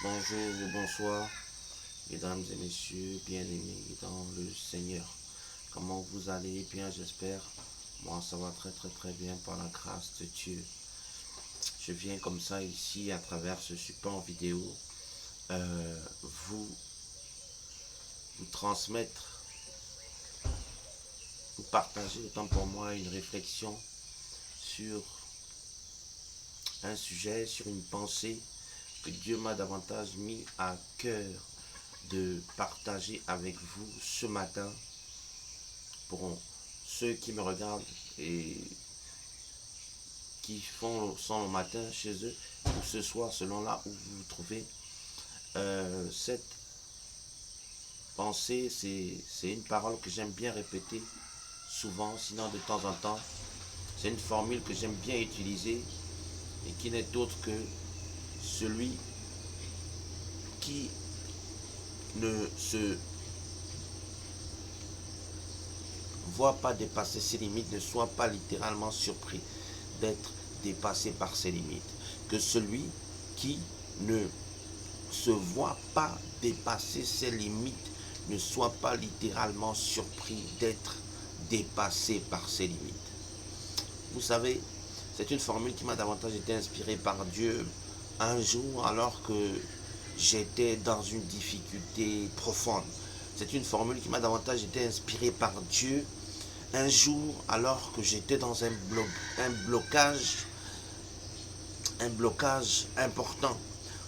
Bonjour ou bonsoir, mesdames et messieurs, bien-aimés dans le Seigneur. Comment vous allez? Bien, j'espère. Moi, ça va très très très bien par la grâce de Dieu. Je viens comme ça ici à travers ce support vidéo euh, vous, vous transmettre, vous partager autant pour moi une réflexion sur un sujet, sur une pensée que Dieu m'a davantage mis à cœur de partager avec vous ce matin pour ceux qui me regardent et qui font son le matin chez eux ou ce soir selon là où vous vous trouvez. Cette pensée, c'est une parole que j'aime bien répéter souvent, sinon de temps en temps. C'est une formule que j'aime bien utiliser et qui n'est autre que celui qui ne se voit pas dépasser ses limites, ne soit pas littéralement surpris d'être dépassé par ses limites. Que celui qui ne se voit pas dépasser ses limites ne soit pas littéralement surpris d'être dépassé par ses limites. Vous savez, c'est une formule qui m'a davantage été inspirée par Dieu un jour alors que j'étais dans une difficulté profonde. C'est une formule qui m'a davantage été inspirée par Dieu un jour alors que j'étais dans un blocage important.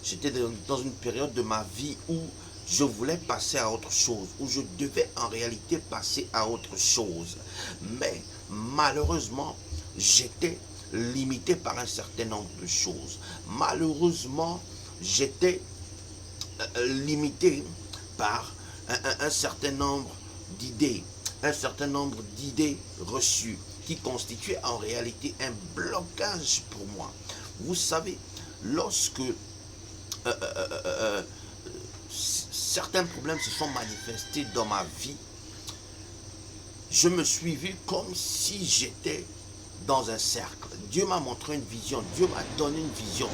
J'étais dans une période de ma vie où je voulais passer à autre chose, où je devais en réalité passer à autre chose. Mais malheureusement, j'étais limité par un certain nombre de choses. Malheureusement, j'étais limité par un certain nombre d'idées, reçues qui constituaient en réalité un blocage pour moi. Vous savez, lorsque certains problèmes se sont manifestés dans ma vie, je me suis vu comme si j'étais dans un cercle. Dieu m'a montré une vision, Dieu m'a donné une vision.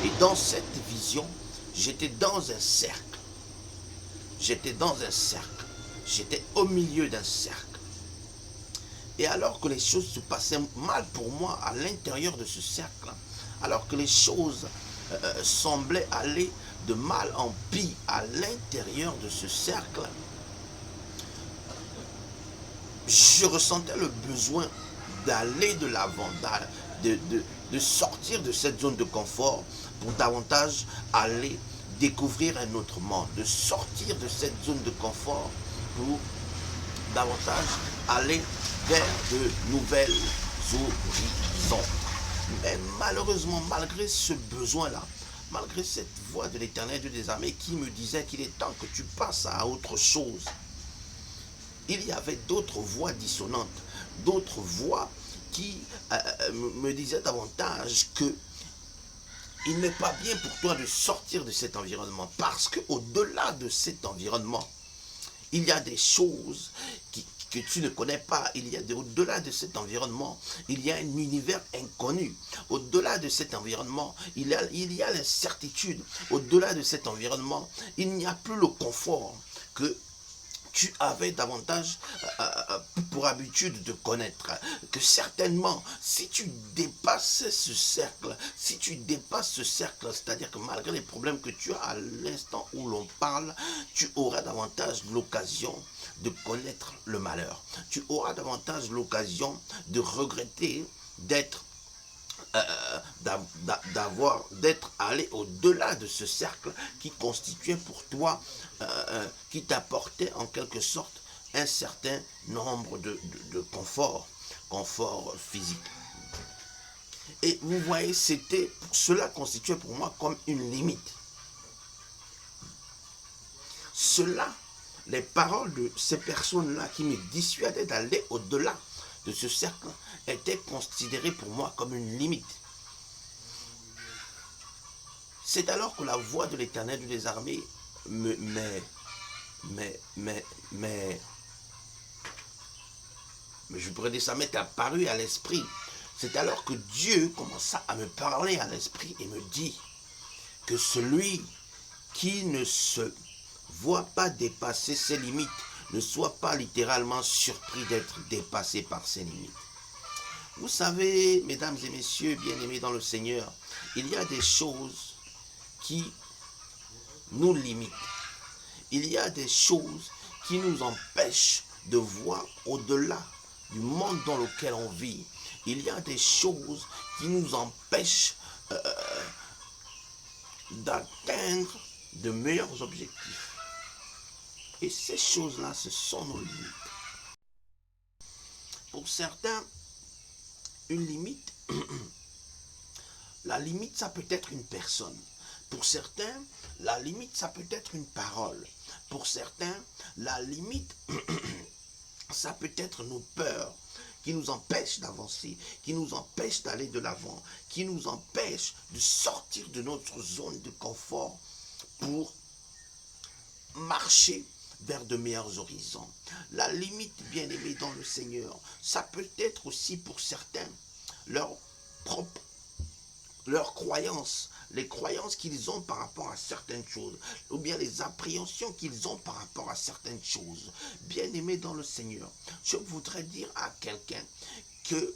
Et dans cette vision, j'étais dans un cercle. J'étais dans un cercle. J'étais au milieu d'un cercle. Et alors que les choses se passaient mal pour moi à l'intérieur de ce cercle, alors que les choses semblaient aller de mal en pis à l'intérieur de ce cercle, je ressentais le besoin d'aller de l'avant, de sortir de cette zone de confort pour davantage aller découvrir un autre monde, de sortir de cette zone de confort pour davantage aller vers de nouvelles horizons. Mais malheureusement, malgré ce besoin-là, malgré cette voix de l'Éternel Dieu des armées qui me disait qu'il est temps que tu passes à autre chose, il y avait d'autres voix dissonantes, d'autres voix qui me disaient davantage que il n'est pas bien pour toi de sortir de cet environnement, parce qu'au-delà de cet environnement, il y a des choses que tu ne connais pas. Au-delà de cet environnement, il y a un univers inconnu. Au-delà de cet environnement, il y a l'incertitude. Au-delà de cet environnement, il n'y a plus le confort que tu avais davantage pour habitude de connaître. Que certainement, si tu dépasses ce cercle, c'est-à-dire que malgré les problèmes que tu as à l'instant où l'on parle, tu auras davantage l'occasion de connaître le malheur. Tu auras davantage l'occasion de regretter d'être d'être allé au-delà de ce cercle qui constituait pour toi, qui t'apportait en quelque sorte un certain nombre de confort physique. Et vous voyez, cela constituait pour moi comme une limite. Les paroles de ces personnes-là qui me dissuadaient d'aller au-delà de ce cercle était considéré pour moi comme une limite. C'est alors que la voix de l'Éternel des armées je pourrais dire ça m'est apparu à l'esprit. C'est alors que Dieu commença à me parler à l'esprit et me dit que celui qui ne se voit pas dépasser ses limites ne soit pas littéralement surpris d'être dépassé par ses limites. Vous savez, mesdames et messieurs, bien-aimés dans le Seigneur, il y a des choses qui nous limitent. Il y a des choses qui nous empêchent de voir au-delà du monde dans lequel on vit. Il y a des choses qui nous empêchent d'atteindre de meilleurs objectifs. Et ces choses-là, ce sont nos limites. Pour certains, une limite, la limite, ça peut être une personne. Pour certains, la limite, ça peut être une parole. Pour certains, la limite, ça peut être nos peurs qui nous empêchent d'avancer, qui nous empêchent d'aller de l'avant, qui nous empêchent de sortir de notre zone de confort pour marcher vers de meilleurs horizons. La limite, bien-aimée dans le Seigneur, ça peut être aussi pour certains leurs croyances, les croyances qu'ils ont par rapport à certaines choses, ou bien les appréhensions qu'ils ont par rapport à certaines choses. Bien-aimés dans le Seigneur, je voudrais dire à quelqu'un que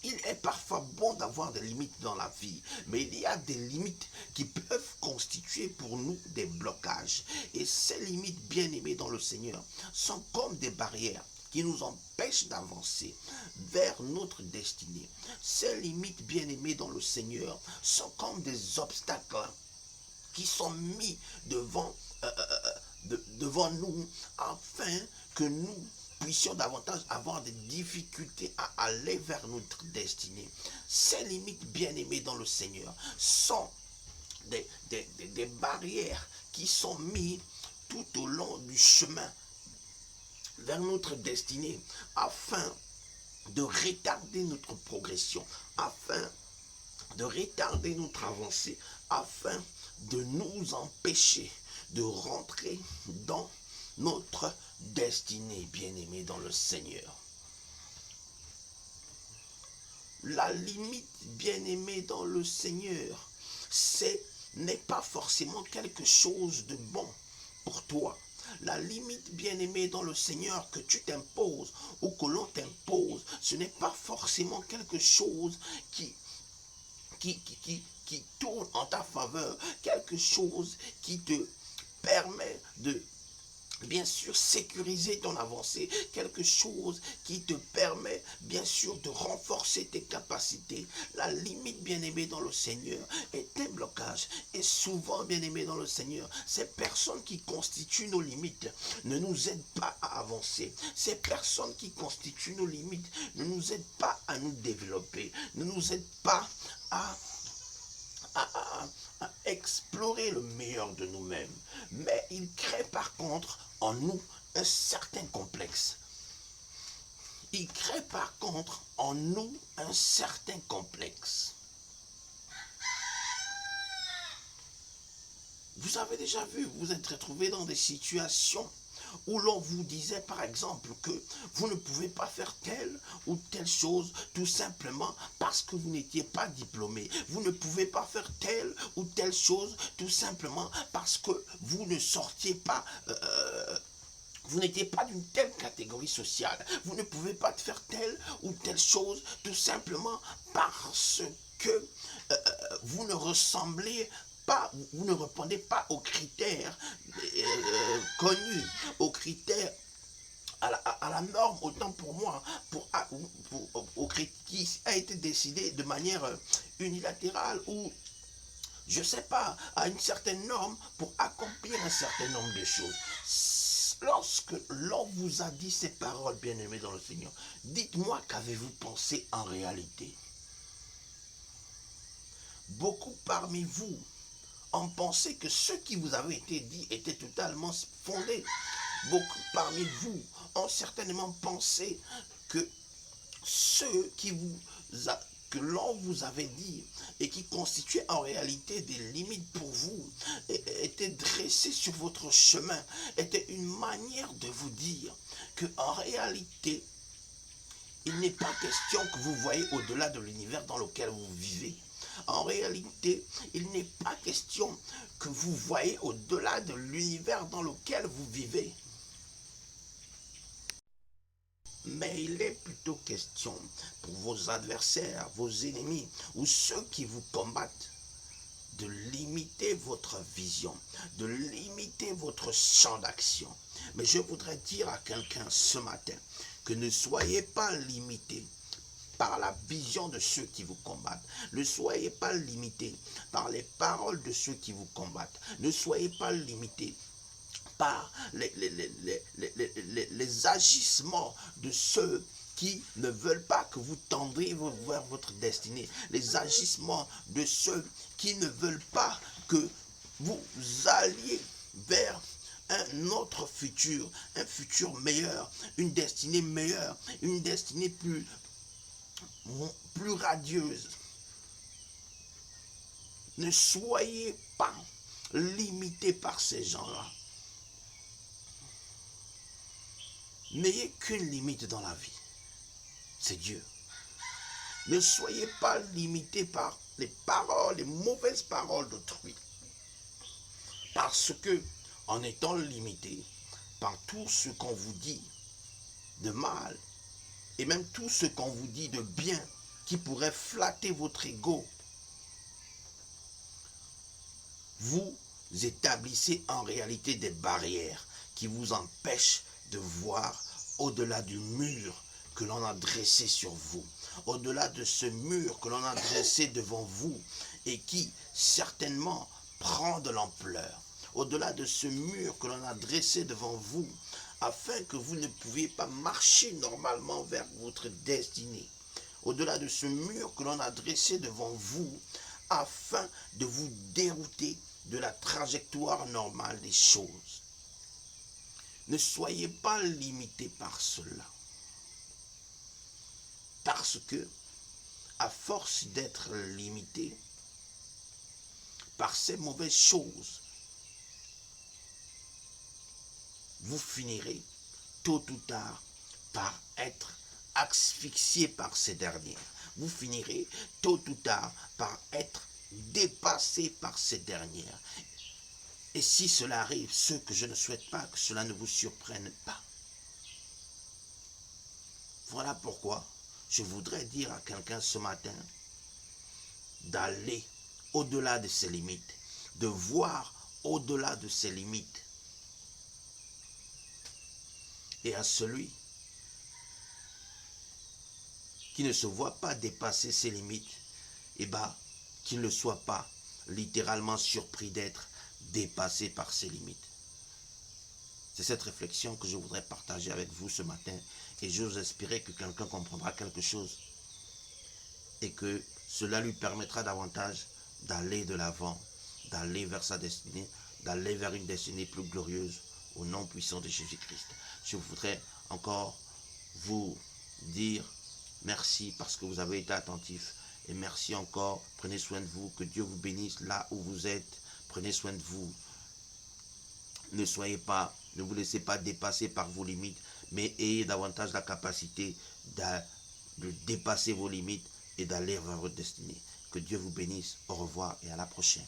il est parfois bon d'avoir des limites dans la vie, mais il y a des limites qui peuvent constituer pour nous des blocages. Et ces limites, bien-aimées dans le Seigneur, sont comme des barrières qui nous empêchent d'avancer vers notre destinée. Ces limites, bien-aimées dans le Seigneur, sont comme des obstacles qui sont mis devant nous afin que nous puissions davantage avoir des difficultés à aller vers notre destinée. Ces limites, bien-aimées dans le Seigneur, sont des barrières qui sont mises tout au long du chemin vers notre destinée afin de retarder notre progression, afin de retarder notre avancée, afin de nous empêcher de rentrer dans notre destinée, bien-aimée dans le Seigneur. La limite, bien-aimée dans le Seigneur, n'est pas forcément quelque chose de bon pour toi. La limite, bien-aimée dans le Seigneur, que tu t'imposes ou que l'on t'impose, ce n'est pas forcément quelque chose qui tourne en ta faveur, quelque chose qui te permet de, bien sûr, sécuriser ton avancée, quelque chose qui te permet, bien sûr, de renforcer tes capacités. La limite, bien-aimée dans le Seigneur, est un blocage. Et souvent, bien-aimés dans le Seigneur, ces personnes qui constituent nos limites ne nous aident pas à avancer. Ces personnes qui constituent nos limites ne nous aident pas à nous développer, ne nous aident pas à explorer le meilleur de nous-mêmes. Mais il crée par contre en nous un certain complexe. Il crée par contre en nous un certain complexe. Vous avez déjà vu, vous êtes retrouvé dans des situations où l'on vous disait par exemple que vous ne pouvez pas faire telle ou telle chose tout simplement parce que vous n'étiez pas diplômé. Vous ne pouvez pas faire telle ou telle chose tout simplement parce que vous ne sortiez pas... vous n'étiez pas d'une telle catégorie sociale. Vous ne pouvez pas faire telle ou telle chose tout simplement parce que vous ne ressemblez pas, vous ne répondez pas aux critères connus, aux critères à la norme, autant pour moi, qui a été décidé de manière unilatérale ou, je ne sais pas, à une certaine norme pour accomplir un certain nombre de choses. Lorsque l'on vous a dit ces paroles, bien-aimés dans le Seigneur, dites-moi qu'avez-vous pensé en réalité? Beaucoup parmi vous ont pensé que ce qui vous avait été dit était totalement fondé. Beaucoup parmi vous ont certainement pensé que ce que l'on vous avait dit et qui constituait en réalité des limites pour vous était dressé sur votre chemin, était une manière de vous dire que en réalité, il n'est pas question que vous voyez au-delà de l'univers dans lequel vous vivez. En réalité, il n'est pas question que vous voyez au-delà de l'univers dans lequel vous vivez. Mais il est plutôt question pour vos adversaires, vos ennemis ou ceux qui vous combattent de limiter votre vision, de limiter votre champ d'action. Mais je voudrais dire à quelqu'un ce matin que ne soyez pas limité par la vision de ceux qui vous combattent. Ne soyez pas limité par les paroles de ceux qui vous combattent. Ne soyez pas limité par les agissements de ceux qui ne veulent pas que vous tendriez vers votre destinée. Les agissements de ceux qui ne veulent pas que vous alliez vers un autre futur, un futur meilleur, une destinée meilleure, une destinée plus radieuse. Ne soyez pas limité par ces gens-là. N'ayez qu'une limite dans la vie, c'est Dieu. Ne soyez pas limité par les paroles, les mauvaises paroles d'autrui. Parce que, en étant limité par tout ce qu'on vous dit de mal, et même tout ce qu'on vous dit de bien, qui pourrait flatter votre ego, vous établissez en réalité des barrières qui vous empêchent de voir au-delà du mur que l'on a dressé sur vous, au-delà de ce mur que l'on a dressé devant vous et qui certainement prend de l'ampleur, au-delà de ce mur que l'on a dressé devant vous afin que vous ne pouviez pas marcher normalement vers votre destinée, au-delà de ce mur que l'on a dressé devant vous afin de vous dérouter de la trajectoire normale des choses. Ne soyez pas limité par cela. Parce que, à force d'être limité par ces mauvaises choses, vous finirez tôt ou tard par être asphyxié par ces dernières. Vous finirez tôt ou tard par être dépassé par ces dernières. Et si cela arrive, ce que je ne souhaite pas, que cela ne vous surprenne pas. Voilà pourquoi je voudrais dire à quelqu'un ce matin d'aller au-delà de ses limites, de voir au-delà de ses limites. Et à celui qui ne se voit pas dépasser ses limites, eh bien, qu'il ne soit pas littéralement surpris d'être dépassé par ses limites. C'est cette réflexion que je voudrais partager avec vous ce matin et j'ose espérer que quelqu'un comprendra quelque chose et que cela lui permettra davantage d'aller de l'avant, d'aller vers sa destinée, d'aller vers une destinée plus glorieuse au nom puissant de Jésus-Christ. Je voudrais encore vous dire merci parce que vous avez été attentifs et merci encore. Prenez soin de vous, que Dieu vous bénisse là où vous êtes. Prenez soin de vous. Ne vous laissez pas dépasser par vos limites, mais ayez davantage la capacité de dépasser vos limites et d'aller vers votre destinée. Que Dieu vous bénisse. Au revoir et à la prochaine.